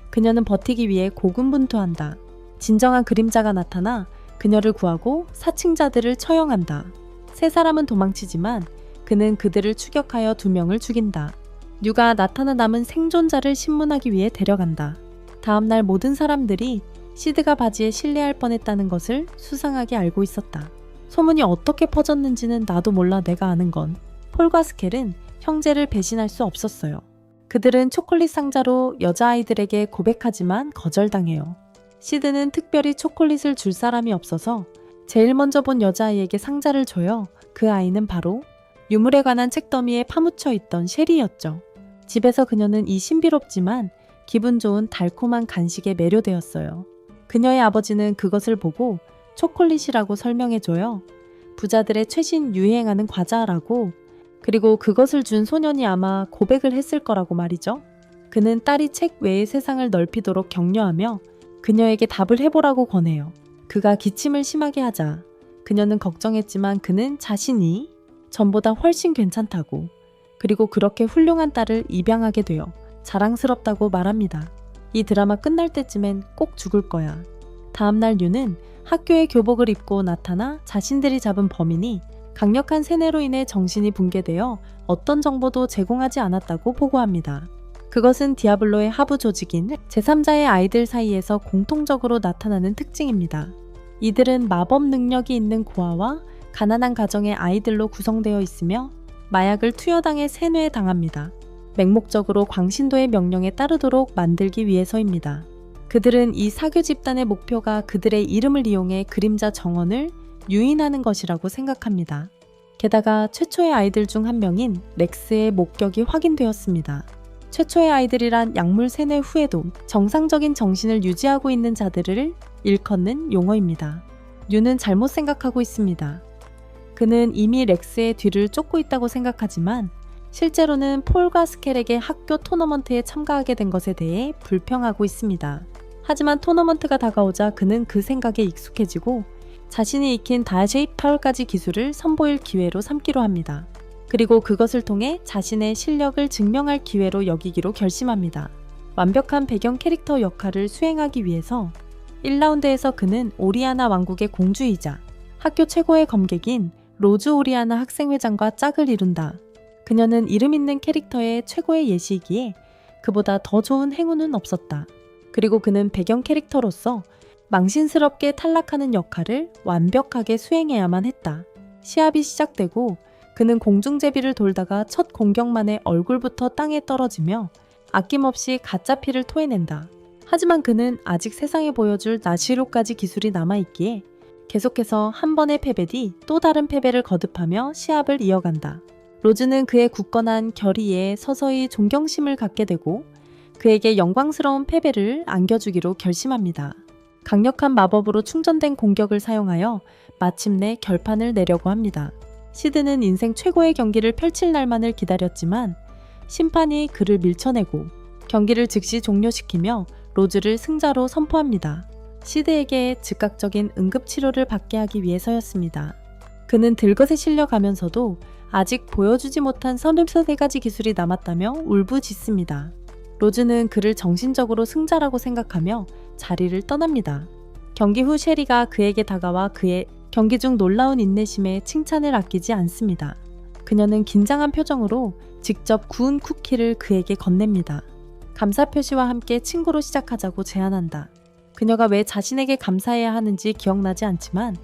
그녀는 버티기 위해 고군분투한다. 진정한 그림자가 나타나 그녀를 구하고 사칭자들을 처형한다. 3사람은 도망치지만 그는 그들을 추격하여 2명을 죽인다. 뉴가 나타나 남은 생존자를 신문하기 위해 데려간다. 다음날 모든 사람들이 시드가 바지에 실례할 뻔했다는 것을 수상하게 알고 있었다. 소문이 어떻게 퍼졌는지는 나도 몰라 내가 아는 건 폴과 스켈은 형제를 배신할 수 없었어요. 그들은 초콜릿 상자로 여자아이들에게 고백하지만 거절당해요. 시드는 특별히 초콜릿을 줄 사람이 없어서 제일 먼저 본 여자아이에게 상자를 줘요. 그 아이는 바로 유물에 관한 책더미에 파묻혀 있던 셰리였죠. 집에서 그녀는 이 신비롭지만 기분 좋은 달콤한 간식에 매료되었어요. 그녀의 아버지는 그것을 보고 초콜릿이라고 설명해줘요. 부자들의 최신 유행하는 과자라고. 그리고 그것을 준 소년이 아마 고백을 했을 거라고 말이죠. 그는 딸이 책 외의 세상을 넓히도록 격려하며 그녀에게 답을 해보라고 권해요. 그가 기침을 심하게 하자 그녀는 걱정했지만 그는 자신이 전보다 훨씬 괜찮다고 그리고 그렇게 훌륭한 딸을 입양하게 되어 자랑스럽다고 말합니다. 이 드라마 끝날 때쯤엔 꼭 죽을 거야. 다음날 뉴는 학교에 교복을 입고 나타나 자신들이 잡은 범인이 강력한 세뇌로 인해 정신이 붕괴되어 어떤 정보도 제공하지 않았다고 보고합니다. 그것은 디아블로의 하부 조직인 제3자의 아이들 사이에서 공통적으로 나타나는 특징입니다. 이들은 마법 능력이 있는 고아와 가난한 가정의 아이들로 구성되어 있으며 마약을 투여당해 세뇌당합니다. 맹목적으로 광신도의 명령에 따르도록 만들기 위해서입니다. 그들은 이 사교 집단의 목표가 그들의 이름을 이용해 그림자 정원을 유인하는 것이라고 생각합니다. 게다가 최초의 아이들 중 한 명인 렉스의 목격이 확인되었습니다. 최초의 아이들이란 약물 세뇌 후에도 정상적인 정신을 유지하고 있는 자들을 일컫는 용어입니다. 뉴는 잘못 생각하고 있습니다. 그는 이미 렉스의 뒤를 쫓고 있다고 생각하지만 실제로는 폴과 스켈에게 학교 토너먼트에 참가하게 된 것에 대해 불평하고 있습니다. 하지만 토너먼트가 다가오자 그는 그 생각에 익숙해지고 자신이 익힌 다쉐입 파울까지 기술을 선보일 기회로 삼기로 합니다. 그리고 그것을 통해 자신의 실력을 증명할 기회로 여기기로 결심합니다. 완벽한 배경 캐릭터 역할을 수행하기 위해서 1라운드에서 그는 오리아나 왕국의 공주이자 학교 최고의 검객인 로즈 오리아나 학생회장과 짝을 이룬다. 그녀는 이름 있는 캐릭터의 최고의 예시이기에 그보다 더 좋은 행운은 없었다. 그리고 그는 배경 캐릭터로서 망신스럽게 탈락하는 역할을 완벽하게 수행해야만 했다. 시합이 시작되고 그는 공중제비를 돌다가 첫 공격만에 얼굴부터 땅에 떨어지며 아낌없이 가짜 피를 토해낸다. 하지만 그는 아직 세상에 보여줄 나시로까지 기술이 남아있기에 계속해서 한 번의 패배 뒤 또 다른 패배를 거듭하며 시합을 이어간다. 로즈는 그의 굳건한 결의에 서서히 존경심을 갖게 되고 그에게 영광스러운 패배를 안겨주기로 결심합니다. 강력한 마법으로 충전된 공격을 사용하여 마침내 결판을 내려고 합니다. 시드는 인생 최고의 경기를 펼칠 날만을 기다렸지만 심판이 그를 밀쳐내고 경기를 즉시 종료시키며 로즈를 승자로 선포합니다. 시드에게 즉각적인 응급치료를 받게 하기 위해서였습니다. 그는 들것에 실려가면서도 아직 보여주지 못한 33가지 기술이 남았다며 울부짖습니다. 로즈는 그를 정신적으로 승자라고 생각하며 자리를 떠납니다. 경기 후 셰리가 그에게 다가와 그의 경기 중 놀라운 인내심에 칭찬을 아끼지 않습니다. 그녀는 긴장한 표정으로 직접 구운 쿠키를 그에게 건넵니다. 감사 표시와 함께 친구로 시작하자고 제안한다. 그녀가 왜 자신에게 감사해야 하는지 기억나지 않지만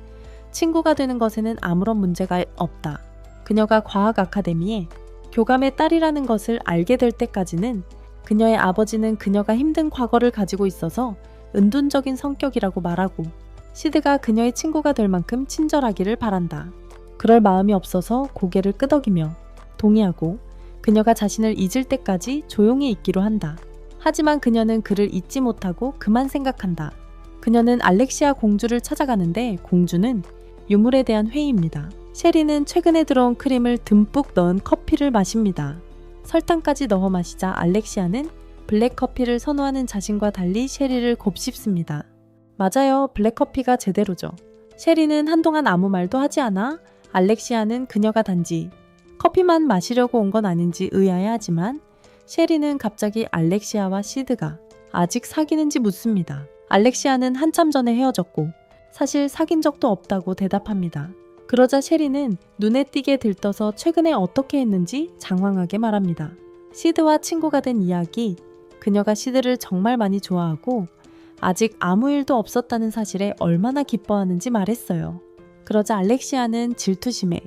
친구가 되는 것에는 아무런 문제가 없다. 그녀가 과학 아카데미에 교감의 딸이라는 것을 알게 될 때까지는 그녀의 아버지는 그녀가 힘든 과거를 가지고 있어서 은둔적인 성격이라고 말하고 시드가 그녀의 친구가 될 만큼 친절하기를 바란다. 그럴 마음이 없어서 고개를 끄덕이며 동의하고 그녀가 자신을 잊을 때까지 조용히 있기로 한다. 하지만 그녀는 그를 잊지 못하고 그만 생각한다. 그녀는 알렉시아 공주를 찾아가는데 공주는 유물에 대한 회의입니다. 셰리는 최근에 들어온 크림을 듬뿍 넣은 커피를 마십니다. 설탕까지 넣어 마시자 알렉시아는 블랙커피를 선호하는 자신과 달리 셰리를 곱씹습니다. 맞아요. 블랙커피가 제대로죠. 셰리는 한동안 아무 말도 하지 않아 알렉시아는 그녀가 단지 커피만 마시려고 온 건 아닌지 의아해하지만 셰리는 갑자기 알렉시아와 시드가 아직 사귀는지 묻습니다. 알렉시아는 한참 전에 헤어졌고 사실 사귄 적도 없다고 대답합니다. 그러자 셰리는 눈에 띄게 들떠서 최근에 어떻게 했는지 장황하게 말합니다. 시드와 친구가 된 이야기, 그녀가 시드를 정말 많이 좋아하고 아직 아무 일도 없었다는 사실에 얼마나 기뻐하는지 말했어요. 그러자 알렉시아는 질투심에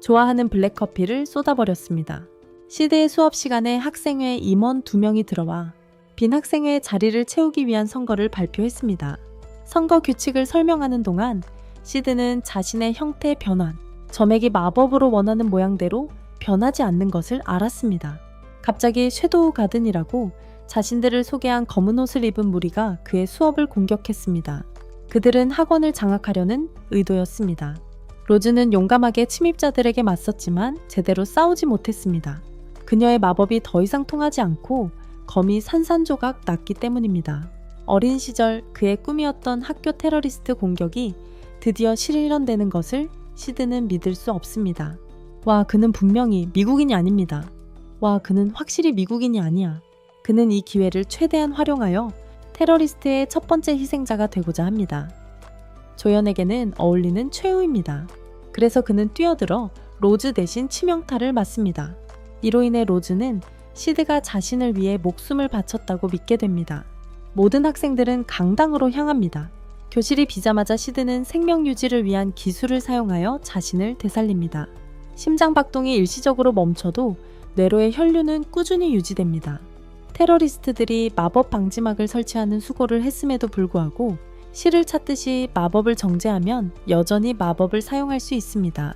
좋아하는 블랙커피를 쏟아버렸습니다. 시드의 수업 시간에 학생회 임원 2명이 들어와 빈 학생회 자리를 채우기 위한 선거를 발표했습니다. 선거 규칙을 설명하는 동안 시드는 자신의 형태 변환, 점액이 마법으로 원하는 모양대로 변하지 않는 것을 알았습니다. 갑자기 섀도우 가든이라고 자신들을 소개한 검은 옷을 입은 무리가 그의 수업을 공격했습니다. 그들은 학원을 장악하려는 의도였습니다. 로즈는 용감하게 침입자들에게 맞섰지만 제대로 싸우지 못했습니다. 그녀의 마법이 더 이상 통하지 않고 검이 산산조각 났기 때문입니다. 어린 시절 그의 꿈이었던 학교 테러리스트 공격이 드디어 실현되는 것을 시드는 믿을 수 없습니다. 와, 그는 분명히 미국인이 아닙니다. 와, 그는 확실히 미국인이 아니야. 그는 이 기회를 최대한 활용하여 테러리스트의 첫 번째 희생자가 되고자 합니다. 조연에게는 어울리는 최후입니다. 그래서 그는 뛰어들어 로즈 대신 치명타를 맞습니다. 이로 인해 로즈는 시드가 자신을 위해 목숨을 바쳤다고 믿게 됩니다. 모든 학생들은 강당으로 향합니다. 교실이 비자마자 시드는 생명 유지를 위한 기술을 사용하여 자신을 되살립니다. 심장박동이 일시적으로 멈춰도 뇌로의 혈류는 꾸준히 유지됩니다. 테러리스트들이 마법 방지막을 설치하는 수고를 했음에도 불구하고 실을 찾듯이 마법을 정제하면 여전히 마법을 사용할 수 있습니다.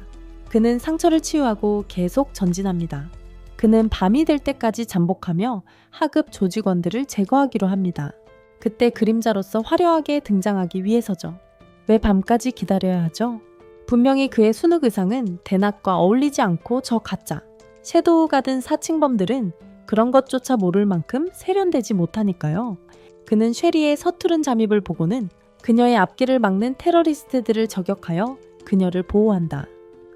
그는 상처를 치유하고 계속 전진합니다. 그는 밤이 될 때까지 잠복하며 하급 조직원들을 제거하기로 합니다. 그때 그림자로서 화려하게 등장하기 위해서죠. 왜 밤까지 기다려야 하죠? 분명히 그의 순흑 의상은 대낮과 어울리지 않고 저 가짜. 섀도우 가든 사칭범들은 그런 것조차 모를 만큼 세련되지 못하니까요. 그는 쉐리의 서투른 잠입을 보고는 그녀의 앞길을 막는 테러리스트들을 저격하여 그녀를 보호한다.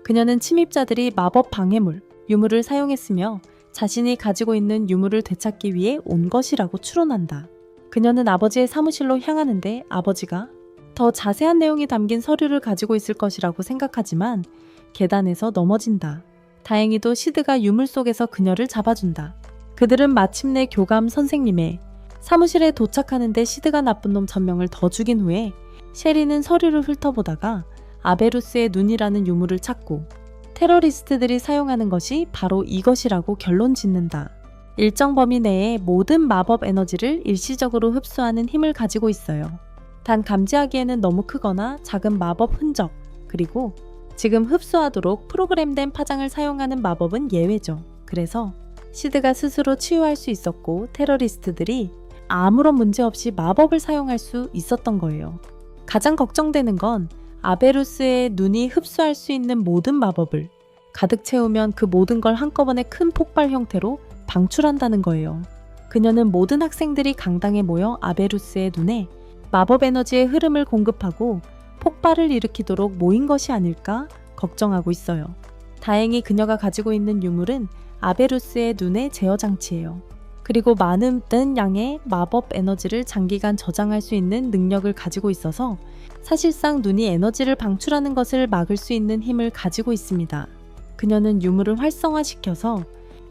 그녀는 침입자들이 마법 방해물, 유물을 사용했으며 자신이 가지고 있는 유물을 되찾기 위해 온 것이라고 추론한다. 그녀는 아버지의 사무실로 향하는데 아버지가 더 자세한 내용이 담긴 서류를 가지고 있을 것이라고 생각하지만 계단에서 넘어진다. 다행히도 시드가 유물 속에서 그녀를 잡아준다. 그들은 마침내 교감 선생님의 사무실에 도착하는데 시드가 나쁜 놈 전명을 더 죽인 후에 셰리는 서류를 훑어보다가 아베루스의 눈이라는 유물을 찾고 테러리스트들이 사용하는 것이 바로 이것이라고 결론 짓는다. 일정 범위 내에 모든 마법 에너지를 일시적으로 흡수하는 힘을 가지고 있어요. 단 감지하기에는 너무 크거나 작은 마법 흔적, 그리고 지금 흡수하도록 프로그램된 파장을 사용하는 마법은 예외죠. 그래서 시드가 스스로 치유할 수 있었고 테러리스트들이 아무런 문제 없이 마법을 사용할 수 있었던 거예요. 가장 걱정되는 건 아베루스의 눈이 흡수할 수 있는 모든 마법을 가득 채우면 그 모든 걸 한꺼번에 큰 폭발 형태로 방출한다는 거예요. 그녀는 모든 학생들이 강당에 모여 아베루스의 눈에 마법 에너지의 흐름을 공급하고 폭발을 일으키도록 모인 것이 아닐까 걱정하고 있어요. 다행히 그녀가 가지고 있는 유물은 아베루스의 눈의 제어 장치예요. 그리고 많은 양의 마법 에너지를 장기간 저장할 수 있는 능력을 가지고 있어서 사실상 눈이 에너지를 방출하는 것을 막을 수 있는 힘을 가지고 있습니다. 그녀는 유물을 활성화시켜서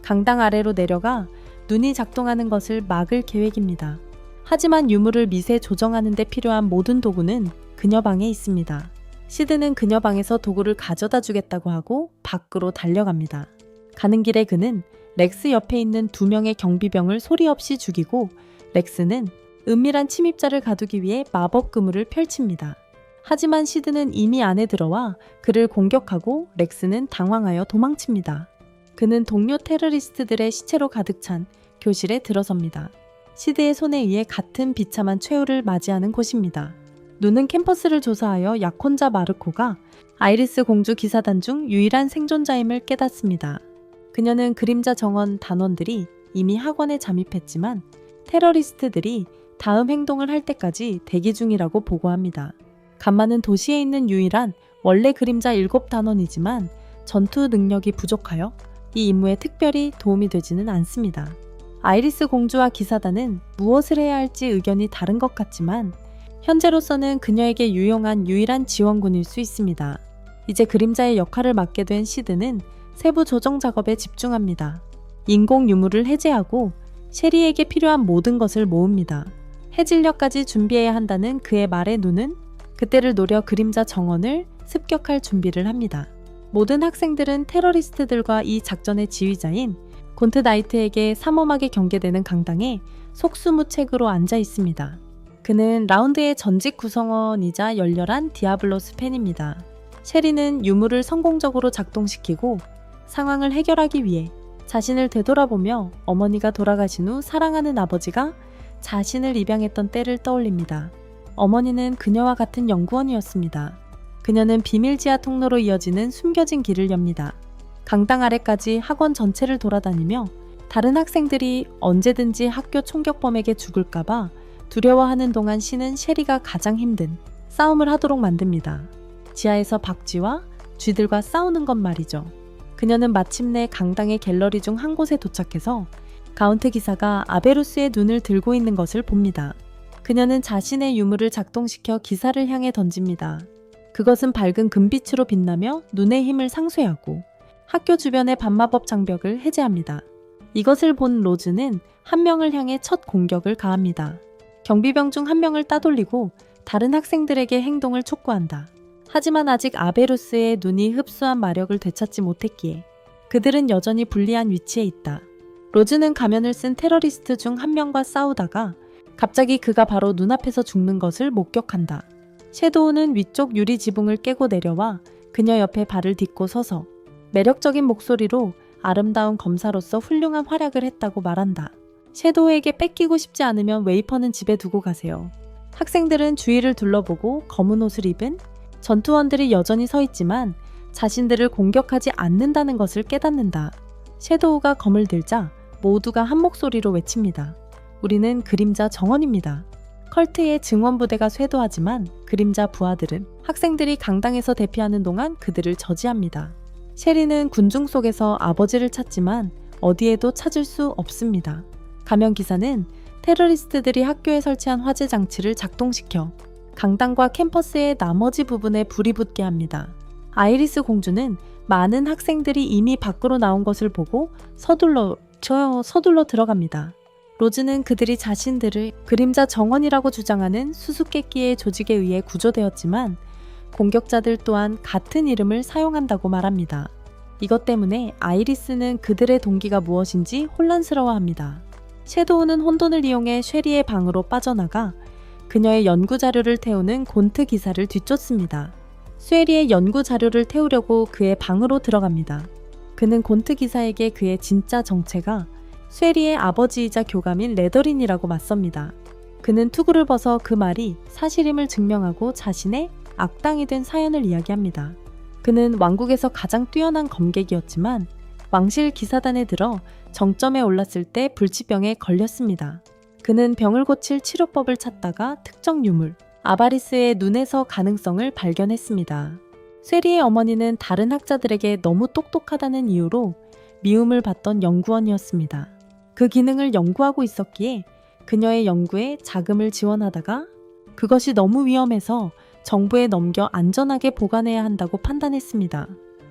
강당 아래로 내려가 눈이 작동하는 것을 막을 계획입니다. 하지만 유물을 미세 조정하는 데 필요한 모든 도구는 그녀 방에 있습니다. 시드는 그녀 방에서 도구를 가져다 주겠다고 하고 밖으로 달려갑니다. 가는 길에 그는 렉스 옆에 있는 2명의 경비병을 소리 없이 죽이고 렉스는 은밀한 침입자를 가두기 위해 마법 그물을 펼칩니다. 하지만 시드는 이미 안에 들어와 그를 공격하고 렉스는 당황하여 도망칩니다. 그는 동료 테러리스트들의 시체로 가득 찬 교실에 들어섭니다. 시드의 손에 의해 같은 비참한 최후를 맞이하는 곳입니다. 누는 캠퍼스를 조사하여 약혼자 마르코가 아이리스 공주 기사단 중 유일한 생존자임을 깨닫습니다. 그녀는 그림자 정원 단원들이 이미 학원에 잠입했지만 테러리스트들이 다음 행동을 할 때까지 대기 중이라고 보고합니다. 간마는 도시에 있는 유일한 원래 그림자 7단원이지만 전투 능력이 부족하여 이 임무에 특별히 도움이 되지는 않습니다. 아이리스 공주와 기사단은 무엇을 해야 할지 의견이 다른 것 같지만 현재로서는 그녀에게 유용한 유일한 지원군일 수 있습니다. 이제 그림자의 역할을 맡게 된 시드는 세부 조정 작업에 집중합니다. 인공 유물을 해제하고 셰리에게 필요한 모든 것을 모읍니다. 해질녘까지 준비해야 한다는 그의 말에 누는 그때를 노려 그림자 정원을 습격할 준비를 합니다. 모든 학생들은 테러리스트들과 이 작전의 지휘자인 곤트 나이트에게 삼엄하게 경계되는 강당에 속수무책으로 앉아 있습니다. 그는 라운드의 전직 구성원이자 열렬한 디아블로스 팬입니다. 셰리는 유물을 성공적으로 작동시키고 상황을 해결하기 위해 자신을 되돌아보며 어머니가 돌아가신 후 사랑하는 아버지가 자신을 입양했던 때를 떠올립니다. 어머니는 그녀와 같은 연구원이었습니다. 그녀는 비밀 지하 통로로 이어지는 숨겨진 길을 엽니다. 강당 아래까지 학원 전체를 돌아다니며 다른 학생들이 언제든지 학교 총격범에게 죽을까봐 두려워하는 동안 쉬는 셰리가 가장 힘든 싸움을 하도록 만듭니다. 지하에서 박쥐와 쥐들과 싸우는 것 말이죠. 그녀는 마침내 강당의 갤러리 중 한 곳에 도착해서 가운트 기사가 아베루스의 눈을 들고 있는 것을 봅니다. 그녀는 자신의 유물을 작동시켜 기사를 향해 던집니다. 그것은 밝은 금빛으로 빛나며 눈의 힘을 상쇄하고 학교 주변의 반마법 장벽을 해제합니다. 이것을 본 로즈는 한 명을 향해 첫 공격을 가합니다. 경비병 중 한 명을 따돌리고 다른 학생들에게 행동을 촉구한다. 하지만 아직 아베루스의 눈이 흡수한 마력을 되찾지 못했기에 그들은 여전히 불리한 위치에 있다. 로즈는 가면을 쓴 테러리스트 중 한 명과 싸우다가 갑자기 그가 바로 눈앞에서 죽는 것을 목격한다. 섀도우는 위쪽 유리 지붕을 깨고 내려와 그녀 옆에 발을 딛고 서서 매력적인 목소리로 아름다운 검사로서 훌륭한 활약을 했다고 말한다. 섀도우에게 뺏기고 싶지 않으면 웨이퍼는 집에 두고 가세요. 학생들은 주위를 둘러보고 검은 옷을 입은 전투원들이 여전히 서 있지만 자신들을 공격하지 않는다는 것을 깨닫는다. 섀도우가 검을 들자 모두가 한 목소리로 외칩니다. 우리는 그림자 정원입니다. 컬트의 증원부대가 쇄도하지만 그림자 부하들은 학생들이 강당에서 대피하는 동안 그들을 저지합니다. 셰리는 군중 속에서 아버지를 찾지만 어디에도 찾을 수 없습니다. 가면 기사는 테러리스트들이 학교에 설치한 화재 장치를 작동시켜 강당과 캠퍼스의 나머지 부분에 불이 붙게 합니다. 아이리스 공주는 많은 학생들이 이미 밖으로 나온 것을 보고 서둘러 들어갑니다. 로즈는 그들이 자신들을 그림자 정원이라고 주장하는 수수께끼의 조직에 의해 구조되었지만 공격자들 또한 같은 이름을 사용한다고 말합니다. 이것 때문에 아이리스는 그들의 동기가 무엇인지 혼란스러워합니다. 섀도우는 혼돈을 이용해 쉐리의 방으로 빠져나가 그녀의 연구 자료를 태우는 곤트 기사를 뒤쫓습니다. 쉐리의 연구 자료를 태우려고 그의 방으로 들어갑니다. 그는 곤트 기사에게 그의 진짜 정체가 쉐리의 아버지이자 교감인 레더린이라고 맞섭니다. 그는 투구를 벗어 그 말이 사실임을 증명하고 자신의 악당이 된 사연을 이야기합니다. 그는 왕국에서 가장 뛰어난 검객이었지만 왕실 기사단에 들어 정점에 올랐을 때 불치병에 걸렸습니다. 그는 병을 고칠 치료법을 찾다가 특정 유물, 아바리스의 눈에서 가능성을 발견했습니다. 쉐리의 어머니는 다른 학자들에게 너무 똑똑하다는 이유로 미움을 받던 연구원이었습니다. 그 기능을 연구하고 있었기에 그녀의 연구에 자금을 지원하다가 그것이 너무 위험해서 정부에 넘겨 안전하게 보관해야 한다고 판단했습니다.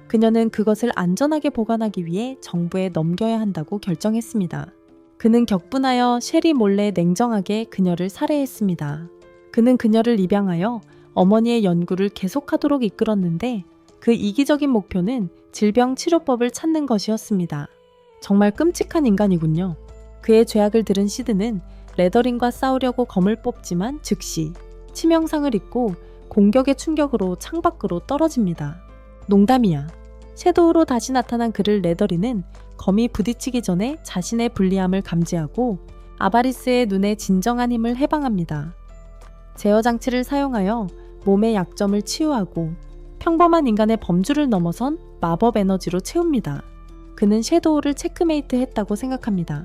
그녀는 그것을 안전하게 보관하기 위해 정부에 넘겨야 한다고 결정했습니다. 그는 격분하여 셰리 몰래 냉정하게 그녀를 살해했습니다. 그는 그녀를 입양하여 어머니의 연구를 계속하도록 이끌었는데 그 이기적인 목표는 질병 치료법을 찾는 것이었습니다. 정말 끔찍한 인간이군요. 그의 죄악을 들은 시드는 레더린과 싸우려고 검을 뽑지만 즉시 치명상을 입고 공격의 충격으로 창밖으로 떨어집니다. 농담이야. 섀도우로 다시 나타난 그를 레더리는 검이 부딪히기 전에 자신의 불리함을 감지하고 아바리스의 눈에 진정한 힘을 해방합니다. 제어 장치를 사용하여 몸의 약점을 치유하고 평범한 인간의 범주를 넘어선 마법 에너지로 채웁니다. 그는 섀도우를 체크메이트 했다고 생각합니다.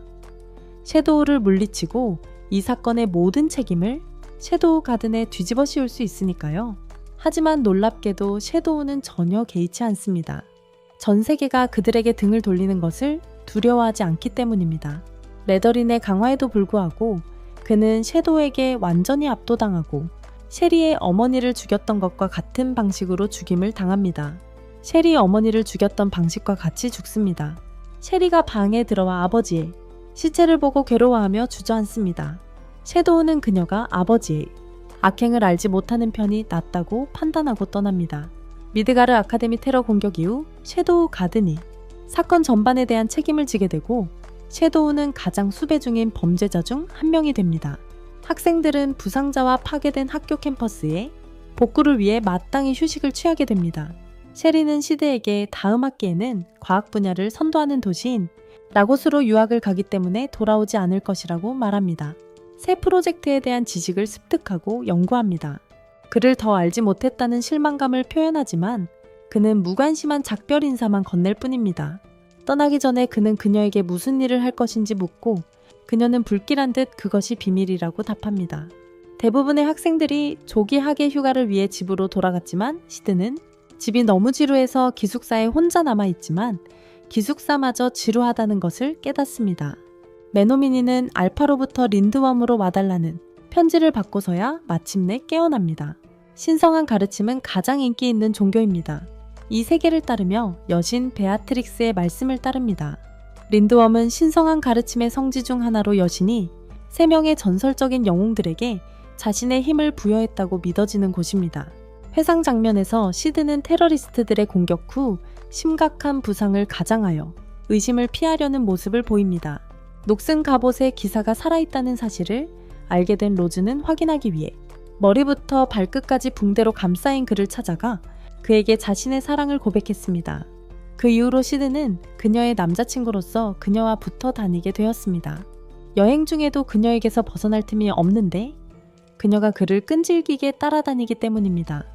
섀도우를 물리치고 이 사건의 모든 책임을 섀도우 가든에 뒤집어 씌울 수 있으니까요. 하지만 놀랍게도 섀도우는 전혀 개의치 않습니다. 전 세계가 그들에게 등을 돌리는 것을 두려워하지 않기 때문입니다. 레더린의 강화에도 불구하고 그는 섀도우에게 완전히 압도당하고 셰리의 어머니를 죽였던 것과 같은 방식으로 죽임을 당합니다. 셰리 어머니를 죽였던 방식과 같이 죽습니다. 셰리가 방에 들어와 아버지의 시체를 보고 괴로워하며 주저앉습니다. 섀도우는 그녀가 아버지의 악행을 알지 못하는 편이 낫다고 판단하고 떠납니다. 미드가르 아카데미 테러 공격 이후 섀도우 가든이 사건 전반에 대한 책임을 지게 되고 섀도우는 가장 수배 중인 범죄자 중 한 명이 됩니다. 학생들은 부상자와 파괴된 학교 캠퍼스에 복구를 위해 마땅히 휴식을 취하게 됩니다. 셰리는 시드에게 다음 학기에는 과학 분야를 선도하는 도시인 라고스로 유학을 가기 때문에 돌아오지 않을 것이라고 말합니다. 새 프로젝트에 대한 지식을 습득하고 연구합니다. 그를 더 알지 못했다는 실망감을 표현하지만 그는 무관심한 작별 인사만 건넬 뿐입니다. 떠나기 전에 그는 그녀에게 무슨 일을 할 것인지 묻고 그녀는 불길한 듯 그것이 비밀이라고 답합니다. 대부분의 학생들이 조기 학예 휴가를 위해 집으로 돌아갔지만 시드는 집이 너무 지루해서 기숙사에 혼자 남아있지만 기숙사마저 지루하다는 것을 깨닫습니다. 메노미니는 알파로부터 린드웜으로 와달라는 편지를 받고서야 마침내 깨어납니다. 신성한 가르침은 가장 인기 있는 종교입니다. 이 세계를 따르며 여신 베아트릭스의 말씀을 따릅니다. 린드웜은 신성한 가르침의 성지 중 하나로 여신이 3명의 전설적인 영웅들에게 자신의 힘을 부여했다고 믿어지는 곳입니다. 회상 장면에서 시드는 테러리스트들의 공격 후 심각한 부상을 가장하여 의심을 피하려는 모습을 보입니다. 녹슨 갑옷에 기사가 살아있다는 사실을 알게 된 로즈는 확인하기 위해 머리부터 발끝까지 붕대로 감싸인 그를 찾아가 그에게 자신의 사랑을 고백했습니다. 그 이후로 시드는 그녀의 남자친구로서 그녀와 붙어 다니게 되었습니다. 여행 중에도 그녀에게서 벗어날 틈이 없는데 그녀가 그를 끈질기게 따라다니기 때문입니다.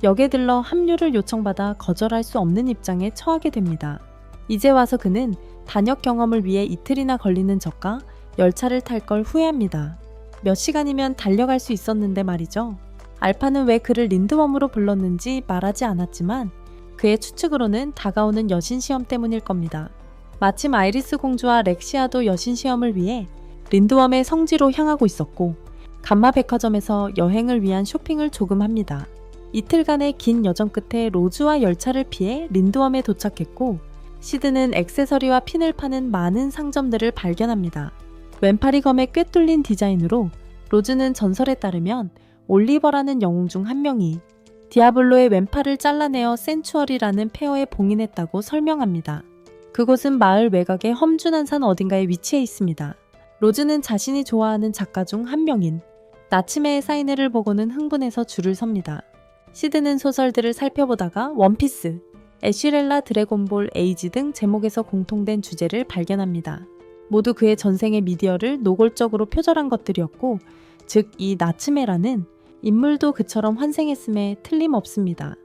역에 들러 합류를 요청받아 거절할 수 없는 입장에 처하게 됩니다. 이제 와서 그는 단역 경험을 위해 이틀이나 걸리는 적과 열차를 탈 걸 후회합니다. 몇 시간이면 달려갈 수 있었는데 말이죠. 알파는 왜 그를 린드웜으로 불렀는지 말하지 않았지만 그의 추측으로는 다가오는 여신 시험 때문일 겁니다. 마침 아이리스 공주와 렉시아도 여신 시험을 위해 린드웜의 성지로 향하고 있었고 감마 백화점에서 여행을 위한 쇼핑을 조금 합니다. 이틀간의 긴 여정 끝에 로즈와 열차를 피해 린드웜에 도착했고 시드는 액세서리와 핀을 파는 많은 상점들을 발견합니다. 왼팔이 검에 꿰뚫린 디자인으로 로즈는 전설에 따르면 올리버라는 영웅 중 한 명이 디아블로의 왼팔을 잘라내어 센추어리라는 폐허에 봉인했다고 설명합니다. 그곳은 마을 외곽의 험준한 산 어딘가에 위치해 있습니다. 로즈는 자신이 좋아하는 작가 중 한 명인 나츠메의 사인회를 보고는 흥분해서 줄을 섭니다. 시드는 소설들을 살펴보다가 원피스, 애쉬렐라 드래곤볼 에이지 등 제목에서 공통된 주제를 발견합니다. 모두 그의 전생의 미디어를 노골적으로 표절한 것들이었고, 즉 이 나츠메라는 인물도 그처럼 환생했음에 틀림없습니다.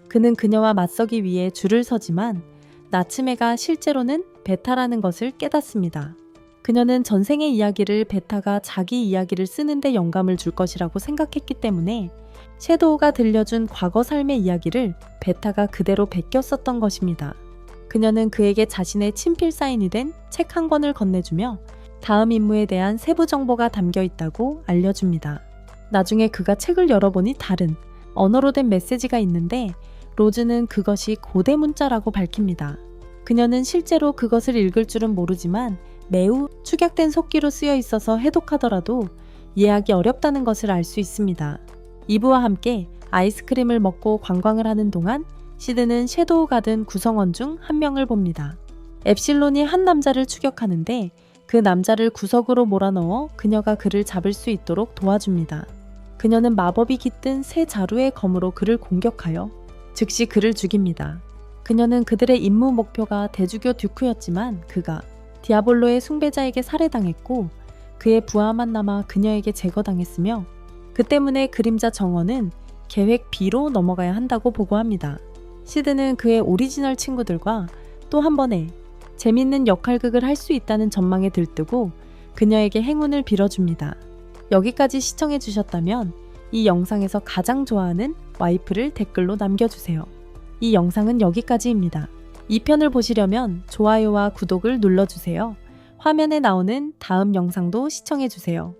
그는 그녀와 맞서기 위해 줄을 서지만 나츠메가 실제로는 베타라는 것을 깨닫습니다. 그녀는 전생의 이야기를 베타가 자기 이야기를 쓰는데 영감을 줄 것이라고 생각했기 때문에 섀도우가 들려준 과거 삶의 이야기를 베타가 그대로 베껴 썼던 것입니다. 그녀는 그에게 자신의 친필 사인이 된 책 한 권을 건네주며 다음 임무에 대한 세부 정보가 담겨 있다고 알려줍니다. 나중에 그가 책을 열어보니 다른 언어로 된 메시지가 있는데 로즈는 그것이 고대 문자라고 밝힙니다. 그녀는 실제로 그것을 읽을 줄은 모르지만 매우 축약된 속기로 쓰여 있어서 해독하더라도 이해하기 어렵다는 것을 알 수 있습니다. 이브와 함께 아이스크림을 먹고 관광을 하는 동안 시드는 섀도우 가든 구성원 중 한 명을 봅니다. 엡실론이 한 남자를 추격하는데 그 남자를 구석으로 몰아넣어 그녀가 그를 잡을 수 있도록 도와줍니다. 그녀는 마법이 깃든 새 자루의 검으로 그를 공격하여 즉시 그를 죽입니다. 그녀는 그들의 임무 목표가 대주교 듀크였지만 그가 디아볼로의 숭배자에게 살해당했고 그의 부하만 남아 그녀에게 제거당했으며 그 때문에 그림자 정원은 계획 B로 넘어가야 한다고 보고합니다. 시드는 그의 오리지널 친구들과 또 한 번의 재밌는 역할극을 할 수 있다는 전망에 들뜨고 그녀에게 행운을 빌어줍니다. 여기까지 시청해주셨다면 이 영상에서 가장 좋아하는 와이프를 댓글로 남겨주세요. 이 영상은 여기까지입니다. 2편을 보시려면 좋아요와 구독을 눌러주세요. 화면에 나오는 다음 영상도 시청해주세요.